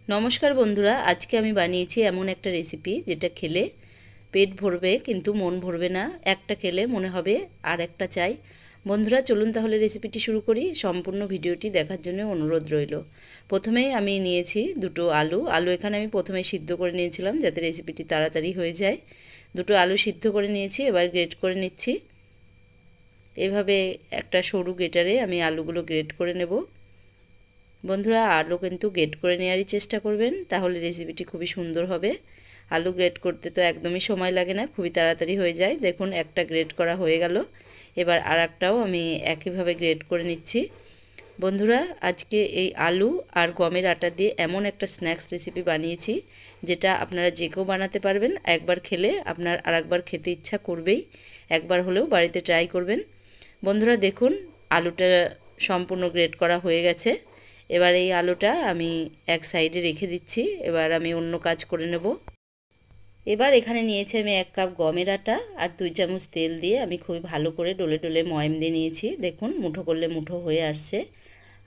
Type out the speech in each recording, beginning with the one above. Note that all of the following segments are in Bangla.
নমস্কার বন্ধুরা, আজকে আমি বানিয়েছি এমন একটা রেসিপি যেটা খেলে পেট ভরবে কিন্তু মন ভরবে না। একটা খেলে মনে হবে আর একটা চাই। বন্ধুরা চলুন তাহলে রেসিপিটি শুরু করি। সম্পূর্ণ ভিডিওটি দেখার জন্য অনুরোধ রইল। প্রথমেই আমি নিয়েছি দুটো আলু এখানে আমি প্রথমে সিদ্ধ করে নিয়েছিলাম যাতে রেসিপিটি তাড়াতাড়ি হয়ে যায়। দুটো আলু সিদ্ধ করে নিয়েছি, এবার গ্রেট করে নিচ্ছি। এভাবে একটা সরু গ্রেটারে আমি আলুগুলো গ্রেট করে নেব। বন্ধুরা আলু কিন্তু গ্রেট করে নেওয়ারই চেষ্টা করবেন, তাহলে রেসিপিটি খুবই সুন্দর হবে। আলু গ্রেট করতে তো একদমই সময় লাগে না, খুবই তাড়াতাড়ি হয়ে যায়। দেখুন একটা গ্রেট করা হয়ে গেল, এবার আর একটাও আমি একইভাবে গ্রেট করে নিচ্ছি। বন্ধুরা আজকে এই আলু আর গমের আটা দিয়ে এমন একটা স্ন্যাক্স রেসিপি বানিয়েছি যেটা আপনারা যে কেউ বানাতে পারবেন। একবার খেলে আপনার আর একবার খেতে ইচ্ছা করবেই। একবার হলেও বাড়িতে ট্রাই করবেন। বন্ধুরা দেখুন আলুটা সম্পূর্ণ গ্রেট করা হয়ে গেছে। এবার এই আলুটা আমি এক সাইডে রেখে দিচ্ছি, এবার আমি অন্য কাজ করে নেব। এবার এখানে নিয়েছি আমি 1 কাপ গমের আটা আর 2 চামচ তেল দিয়ে আমি খুবই ভালো করে ডলে ডলে ময়াম দিয়ে নিয়েছি। দেখুন মুঠো করলে মুঠো হয়ে আসছে।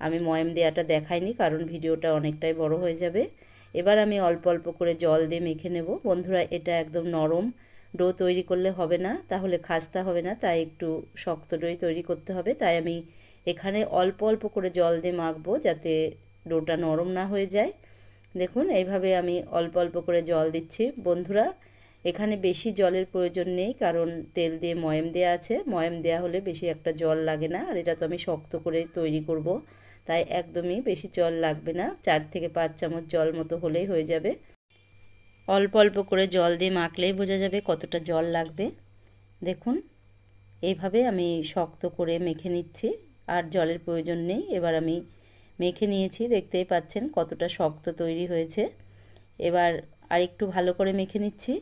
আমি ময়াম দেওয়াটা দেখাইনি কারণ ভিডিওটা অনেকটাই বড় হয়ে যাবে। এবার আমি অল্প অল্প করে জল দিয়ে মেখে নেব। বন্ধুরা এটা একদম নরম ডো তৈরি করলে হবে না, তাহলে খাস্তা হবে না, তাই একটু শক্ত ডোই তৈরি করতে হবে। তাই আমি এখানে অল্প অল্প করে জল দিয়ে মাখবো যাতে ডোটা নরম না হয়ে যায়। দেখুন এইভাবে আমি অল্প অল্প করে জল দিচ্ছি। বন্ধুরা এখানে বেশি জলের প্রয়োজন নেই কারণ তেল দিয়ে ময়াম দেওয়া আছে। ময়াম দেওয়া হলে বেশি একটা জল লাগে না, আর এটা তো আমি শক্ত করে তৈরি করব, তাই একদমই বেশি জল লাগবে না। 4 থেকে 5 চামচ জল মতো হলেই হয়ে যাবে। অল্প অল্প করে জল দিয়ে মাখলেই বোঝা যাবে কতটা জল লাগবে। দেখুন এইভাবে আমি শক্ত করে মেখে নিচ্ছি, আর জলের প্রয়োজন নেই। এবার আমি মেখে নিয়েছি, দেখতেই পাচ্ছেন কতটা শক্ত তৈরি হয়েছে। এবার আরেকটু ভালো করে মেখে নিচ্ছি।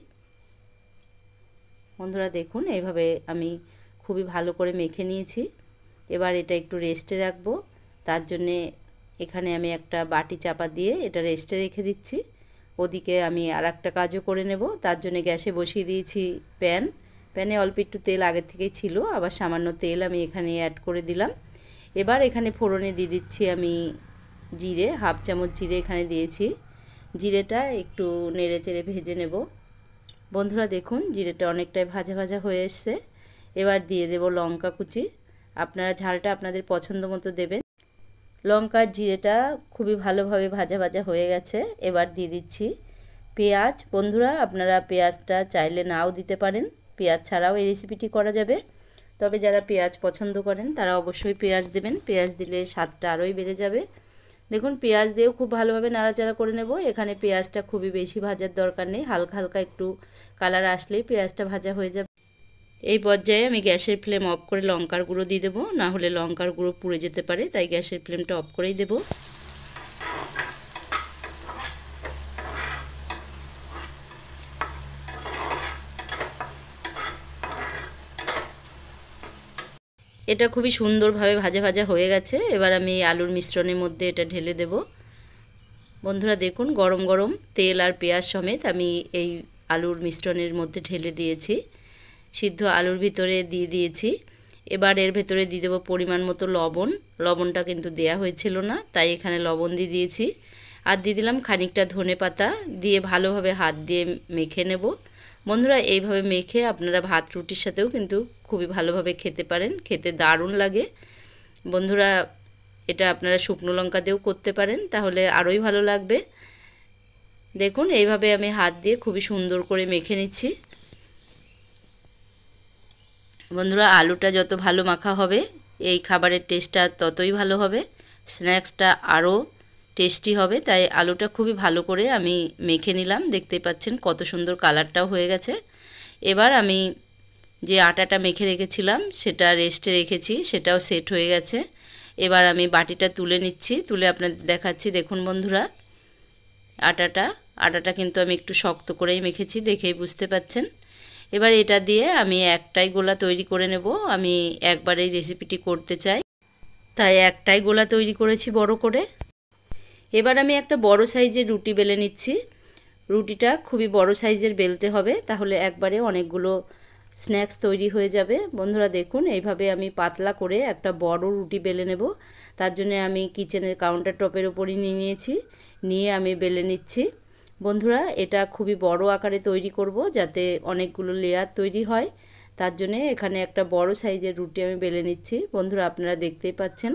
বন্ধুরা দেখুন এইভাবে আমি খুবই ভালো করে মেখে নিয়েছি। এবার এটা একটু রেস্টে রাখবো, তার জন্যে এখানে আমি একটা বাটি চাপা দিয়ে এটা রেস্টে রেখে দিচ্ছি। ওদিকে আমি আর একটা কাজও করে নেব। তার জন্য গ্যাসে বসিয়ে দিয়েছি প্যানে অল্প একটু তেল আগের থেকেই ছিল, আবার সামান্য তেল আমি এখানে অ্যাড করে দিলাম। এবার এখানে ফোড়নে দিয়ে দিচ্ছি আমি জিরে, হাফ চামচ জিরে এখানে দিয়েছি। জিরেটা একটু নেড়ে চেড়ে ভেজে নেব। বন্ধুরা দেখুন জিরেটা অনেকটাই ভাজা ভাজা হয়ে এসছে। এবার দিয়ে দেব লঙ্কা কুচি। আপনারা ঝালটা আপনাদের পছন্দ মতো দেবেন। লঙ্কা জিরেটা খুবই ভালোভাবে ভাজা ভাজা হয়ে গেছে। এবার দিয়ে দিচ্ছি পেঁয়াজ। বন্ধুরা আপনারা পেঁয়াজটা চাইলে নাও দিতে পারেন, পেঁয়াজ ছাড়াও এই রেসিপিটি করা যাবে। তবে যারা পেঁয়াজ পছন্দ করেন তারা অবশ্যই পেঁয়াজ দেবেন, পেঁয়াজ দিলে স্বাদটা আরোই বেড়ে যাবে। দেখুন পেঁয়াজ দিয়েও খুব ভালোভাবে নাড়াচাড়া করে নেব। এখানে পেঁয়াজটা খুবই বেশি ভাজার দরকার নেই, হালকা হালকা একটু কালার আসলেই পেঁয়াজটা ভাজা হয়ে যাবে। এই পর্যায়ে আমি গ্যাসের ফ্লেম অফ করে লঙ্কার গুঁড়ো দিয়ে দেবো, না হলে লঙ্কার গুঁড়ো পুড়ে যেতে পারে, তাই গ্যাসের ফ্লেমটা অফ করেই দেবো। এটা খুবই সুন্দরভাবে ভাজা ভাজা হয়ে গেছে। এবার আমি আলুর মিশ্রণের মধ্যে এটা ঢেলে দেব। বন্ধুরা দেখুন গরম গরম তেল আর পেঁয়াজ সমেত আমি এই আলুর মিশ্রণের মধ্যে ঢেলে দিয়েছি। সিদ্ধ আলুর ভিতরে দিয়ে দিয়েছি। এবার এর ভেতরে দিয়ে দেবো পরিমাণ মতো লবণ। লবণটা কিন্তু দেয়া হয়েছিল না, তাই এখানে লবণ দিয়ে দিয়েছি। আর দিয়ে দিলাম খানিকটা ধনেপাতা, দিয়ে ভালোভাবে হাত দিয়ে মেখে নেব। বন্ধুরা এইভাবে মেখে আপনারা ভাত রুটির সাথেও কিন্তু খুবই ভালোভাবে খেতে পারেন, খেতে দারুণ লাগে। বন্ধুরা এটা আপনারা শুকনো লঙ্কা দিয়েও করতে পারেন, তাহলে আরোই ভালো লাগবে। দেখুন এইভাবে আমি হাত দিয়ে খুবই সুন্দর করে মেখে নিচ্ছি। বন্ধুরা আলুটা যত ভালো মাখা হবে এই খাবারের টেস্টটা ততই ভালো হবে, স্ন্যাক্সটা আরও টেস্টি হবে। তাই আলুটা খুবই ভালো করে আমি মেখে নিলাম। দেখতেই পাচ্ছেন কত সুন্দর কালারটাও হয়ে গেছে। এবার আমি যে আটাটা মেখে রেখেছিলাম সেটা রেস্টে রেখেছি, সেটাও সেট হয়ে গেছে। এবার আমি বাটিটা তুলে নিচ্ছি, তুলে আপনাদের দেখাচ্ছি। দেখুন বন্ধুরা আটাটা কিন্তু আমি একটু শক্ত করেই মেখেছি, দেখেই বুঝতে পাচ্ছেন। এবার এটা দিয়ে আমি একটাই গোলা তৈরি করে নেব। আমি একবার এই রেসিপিটি করতে চাই, তাই একটাই গোলা তৈরি করেছি বড় করে। এবার আমি একটা বড় সাইজের রুটি বেলে নিচ্ছি। রুটিটা খুবই বড় সাইজের বেলতে হবে, তাহলে একবারে অনেকগুলো স্ন্যাক্স তৈরি হয়ে যাবে। বন্ধুরা দেখুন এইভাবে আমি পাতলা করে একটা বড় রুটি বেলে নেব। তার জন্য আমি কিচেনের কাউন্টার টপের উপরই নিয়েছি, নিয়ে আমি বেলে নিচ্ছি। বন্ধুরা এটা খুবই বড় আকারে তৈরি করব, যাতে অনেকগুলো লেয়ার তৈরি হয়। তার জন্য এখানে একটা বড় সাইজের রুটি আমি বেলে নিচ্ছি। বন্ধুরা আপনারা দেখতেই পাচ্ছেন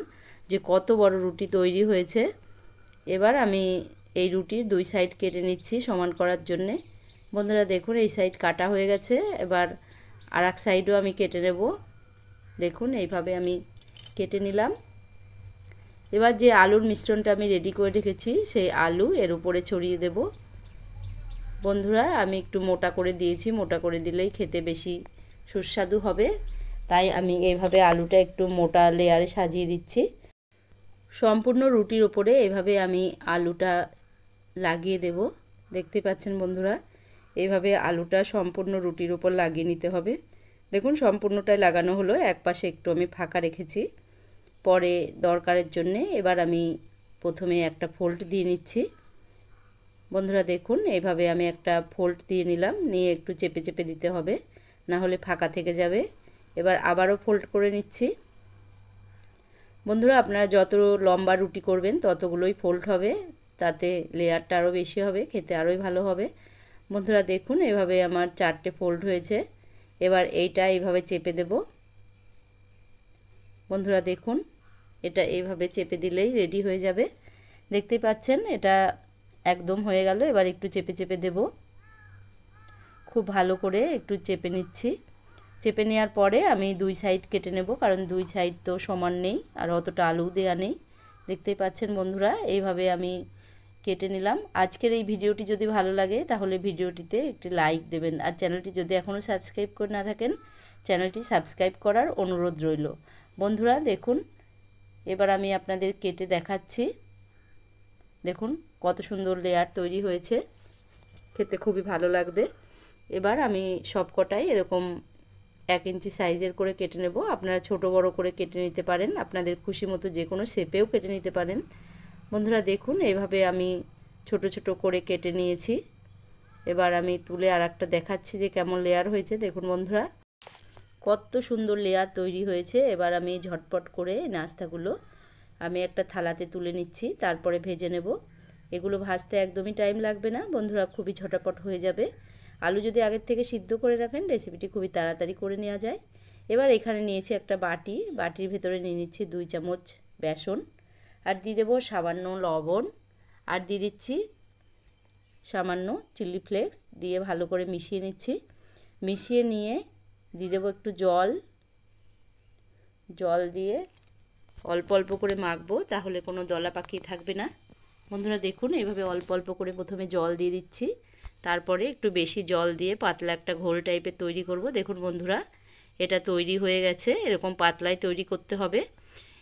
যে কত বড় রুটি তৈরি হয়েছে। এবার আমি এই রুটির দুই সাইড কেটে নিচ্ছি সমান করার জন্যে। বন্ধুরা দেখুন এই সাইড কাটা হয়ে গেছে, এবার আর এক সাইডও আমি কেটে নেব। দেখুন এইভাবে আমি কেটে নিলাম। এবার যে আলুর মিশ্রণটা আমি রেডি করে রেখেছি সেই আলু এর উপরে ছড়িয়ে দেব। বন্ধুরা আমি একটু মোটা করে দিয়েছি, মোটা করে দিলেই খেতে বেশি সুস্বাদু হবে, তাই আমি এইভাবে আলুটা একটু মোটা লেয়ারে সাজিয়ে দিচ্ছি। সম্পূর্ণ রুটির ওপরে এভাবে আমি আলুটা লাগিয়ে দেব। দেখতে পাচ্ছেন বন্ধুরা, এইভাবে আলুটা সম্পূর্ণ রুটির ওপর লাগিয়ে নিতে হবে। দেখুন সম্পূর্ণটাই লাগানো হলো, এক পাশে একটু আমি ফাঁকা রেখেছি পরে দরকারের জন্যে। এবার আমি প্রথমে একটা ফোল্ড দিয়ে নিচ্ছি। বন্ধুরা দেখুন এইভাবে আমি একটা ফোল্ড দিয়ে নিলাম, নিয়ে একটু চেপে চেপে দিতে হবে, না হলে ফাঁকা থেকে যাবে। এবার আবারও ফোল্ড করে নিচ্ছি। বন্ধুরা আপনারা যত লম্বা রুটি করবেন ততগুলোই ফোল্ড হবে, তাতে লেয়ারটা আরও বেশি হবে, খেতে আরোই ভালো হবে। বন্ধুরা দেখুন এভাবে আমার 4টে ফোল্ড হয়েছে। এবার এইটা এইভাবে চেপে দেব। বন্ধুরা দেখুন এটা এইভাবে চেপে দিলেই রেডি হয়ে যাবে। দেখতেই পাচ্ছেন এটা একদম হয়ে গেল। এবার একটু চেপে চেপে দেব, খুব ভালো করে একটু চেপে নিচ্ছি। চেপে নেওয়ার পরে আমি দুই সাইড কেটে নেব, কারণ দুই সাইড তো সমান নেই আর অতটা আলু দেওয়া নেই। দেখতেই পাচ্ছেন বন্ধুরা এইভাবে আমি কেটে নিলাম। আজকের এই ভিডিওটি যদি ভালো লাগে তাহলে ভিডিওটিতে একটি লাইক দেবেন, আর চ্যানেলটি যদি এখনও সাবস্ক্রাইব করে না থাকেন চ্যানেলটি সাবস্ক্রাইব করার অনুরোধ রইল। বন্ধুরা দেখুন এবার আমি আপনাদের কেটে দেখাচ্ছি। দেখুন কত সুন্দর লেয়ার তৈরি হয়েছে, খেতে খুবই ভালো লাগবে। এবার আমি সবকটাই এরকম 1 ইঞ্চি সাইজের করে কেটে নেব। আপনারা ছোট বড় করে কেটে নিতে পারেন, আপনাদের খুশি মতো যে কোনো শেপেও কেটে নিতে পারেন। বন্ধুরা দেখুন এইভাবে আমি ছোট ছোট করে কেটে নিয়েছি। এবার আমি তুলে আর একটা দেখাচ্ছি যে কেমন লেয়ার হয়েছে। দেখুন বন্ধুরা কত সুন্দর লেয়ার তৈরি হয়েছে। এবার আমি ঝটপট করে নাস্তাগুলো আমি একটা থালাতে তুলে নিচ্ছি, তারপরে ভেজে নেব। এগুলো ভাজতে একদমই টাইম লাগবে না বন্ধুরা, খুবই ঝটাপট হয়ে যাবে। আলু যদি আগের থেকে সিদ্ধ করে রাখেন রেসিপিটি খুবই তাড়াতাড়ি করে নেওয়া যায়। এবার এখানে নিয়েছি একটা বাটি, বাটির ভেতরে নিয়ে নিচ্ছি 2 চামচ বেসন, আর দিয়ে দেবো সামান্য লবণ, আর দিয়ে দিচ্ছি সামান্য চিলি ফ্লেক্স, দিয়ে ভালো করে মিশিয়ে নিচ্ছি। মিশিয়ে নিয়ে দিয়ে দেবো একটু জল, জল দিয়ে অল্প অল্প করে মাখবো, তাহলে কোনো দলা পাকিয়ে থাকবে না। বন্ধুরা দেখুন এইভাবে অল্প অল্প করে প্রথমে জল দিয়ে দিচ্ছি, তারপরে একটু বেশি জল দিয়ে পাতলা একটা ঘোল টাইপের তৈরি করব। দেখুন বন্ধুরা এটা তৈরি হয়ে গেছে, এরকম পাতলাই তৈরি করতে হবে।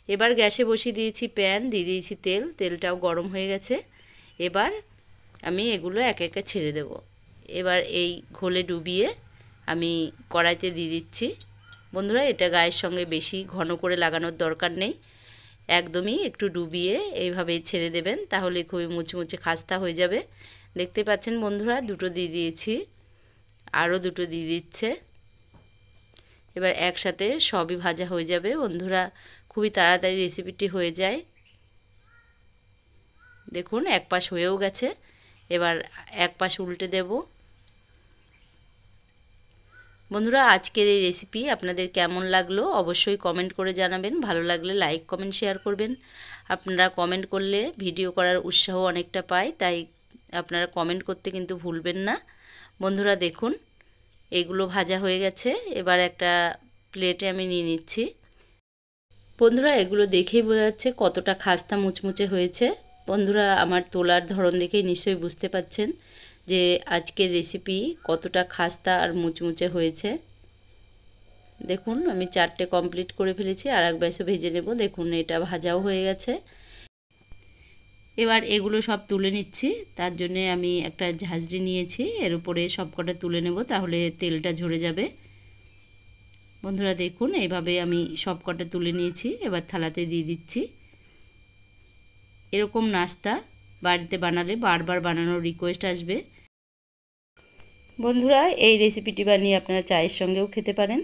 এবার গ্যাসে বসিয়ে দিয়েছি প্যান, দিয়ে দিয়েছি তেল, তেলটাও গরম হয়ে গেছে। এবার আমি এগুলো একে একে ছেড়ে দেব। এবার এই ঘোলে ডুবিয়ে আমি কড়াইতে দিয়ে দিচ্ছি। বন্ধুরা এটা গায়ের সঙ্গে বেশি ঘন করে লাগানোর দরকার নেই, একদমই একটু ডুবিয়ে এইভাবে ছেড়ে দেবেন, তাহলে খুবই মুচমুচে খাস্তা হয়ে যাবে। দেখতে পাচ্ছেন বন্ধুরা দুটো দিয়ে দিয়েছি, আরও দুটো দিয়ে দিচ্ছে। এবার একসাথে সবই ভাজা হয়ে যাবে। বন্ধুরা খুবই তাড়াতাড়ি রেসিপিটি হয়ে যায়। দেখুন এক পাশ হয়েও গেছে, এবার এক পাশ উল্টে দেব। বন্ধুরা আজকের এই রেসিপি আপনাদের কেমন লাগলো অবশ্যই কমেন্ট করে জানাবেন। ভালো লাগলে লাইক কমেন্ট শেয়ার করবেন। আপনারা কমেন্ট করলে ভিডিও করার উৎসাহ অনেকটা পাই, তাই আপনারা কমেন্ট করতে কিন্তু ভুলবেন না। বন্ধুরা দেখুন এগুলো ভাজা হয়ে গেছে, এবার একটা প্লেটে আমি নিয়ে নিচ্ছি। বন্ধুরা এগুলো দেখেই বোঝা যাচ্ছে কতটা খাস্তা মুচমুচে হয়েছে। বন্ধুরা আমার তোলার ধরন দেখেই নিশ্চয়ই বুঝতে পাচ্ছেন যে আজকের রেসিপি কতটা খাস্তা আর মুচমুচে হয়েছে। দেখুন আমি 4টে কমপ্লিট করে ফেলেছি, আর এক ব্যাচও ভেজে নেব। দেখুন এটা ভাজাও হয়ে গেছে। এবার এগুলো সব তুলে নিচ্ছি, তার জন্য আমি একটা ঝাঁঝরি নিয়েছি, এর উপরে সবকটা তুলে নেব, তাহলে তেলটা ঝরে যাবে। বন্ধুরা দেখুন এইভাবে আমি সবকটা তুলে নিয়েছি, এবার থালাতে দিয়ে দিচ্ছি। এরকম নাস্তা বাড়িতে বানালে বারবার বানানোর রিকোয়েস্ট আসবে। বন্ধুরা এই রেসিপিটি বানিয়ে আপনারা চায়ের সঙ্গেও খেতে পারেন।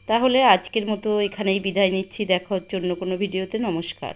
তাহলে আজকের মতো এখানেই বিদায় নিচ্ছি, দেখা হচ্ছে অন্য কোনো ভিডিওতে। নমস্কার।